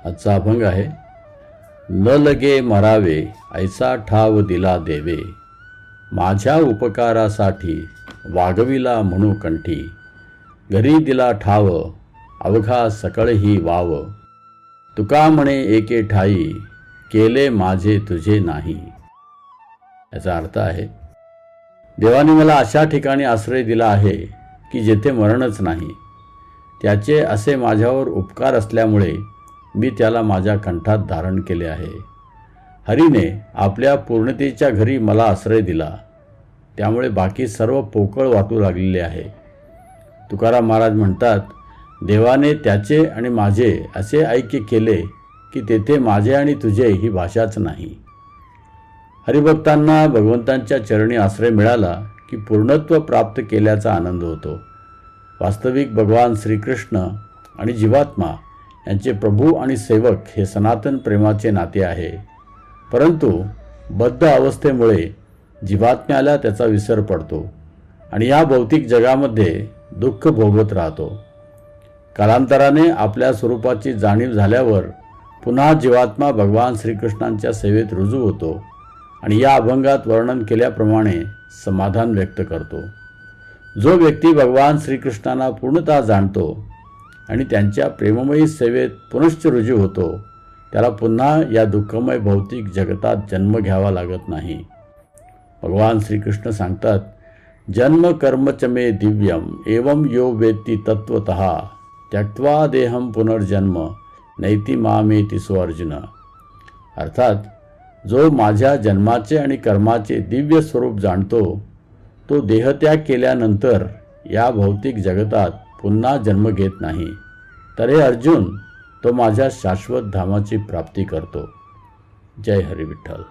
आजचा अभंग आहे. न लगे मरावे ऐसा ठाव दिला देवे, माझ्या उपकारासाठी वागविला म्हणू कंठी. घरी दिला ठाव अवघा सकळही वाव, तुका म्हणे एके ठाई केले माझे तुझे नाही. याचा अर्थ आहे, देवाने मला अशा ठिकाणी आश्रय दिला आहे की जेथे मरणच नाही. त्याचे असे माझ्यावर उपकार असल्यामुळे मी त्याला माझ्या कंठात धारण केले आहे. हरीने आपल्या पूर्णतेच्या घरी मला आश्रय दिला, त्यामुळे बाकी सर्व पोकळ वाटू लागलेले आहे. तुकाराम महाराज म्हणतात, देवाने त्याचे आणि माझे असे ऐक्य केले की तेथे माझे आणि तुझे ही भाषाच नाही. हरिभक्तांना भगवंतांच्या चरणी आश्रय मिळाला की पूर्णत्व प्राप्त केल्याचा आनंद होतो. वास्तविक भगवान श्रीकृष्ण आणि जीवात्मा यांचे प्रभू आणि सेवक हे सनातन प्रेमाचे नाते आहे. परंतु बद्ध अवस्थेमुळे जीवात्म्याला त्याचा विसर पडतो आणि या भौतिक जगामध्ये दुःख भोगत राहतो. कालांतराने आपल्या स्वरूपाची जाणीव झाल्यावर पुन्हा जीवात्मा भगवान श्रीकृष्णांच्या सेवेत रुजू होतो आणि या अभंगात वर्णन केल्याप्रमाणे समाधान व्यक्त करतो. जो व्यक्ती भगवान श्रीकृष्णांना पूर्णतः जाणतो आणि त्यांच्या प्रेममयी सेवेत पुनश्च रुजू होतो, त्याला पुन्हा या दुःखमय भौतिक जगतात जन्म घ्यावा लागत नाही. भगवान श्रीकृष्ण सांगतात, जन्म कर्म च मे दिव्यम एवं यो वेत्ति तत्वतः त्यक्त्वा देहम पुनर्जन्म नैति मामेति सो अर्जुन. अर्थात जो माझ्या जन्माचे आणि कर्माचे दिव्य स्वरूप जाणतो, तो देहत्याग केल्यानंतर या भौतिक जगतात पुन्हा जन्म घेत नाही. तर हे अर्जुन, तो माझ्या शाश्वत धामाची प्राप्ती करतो. जय हरी विठ्ठल.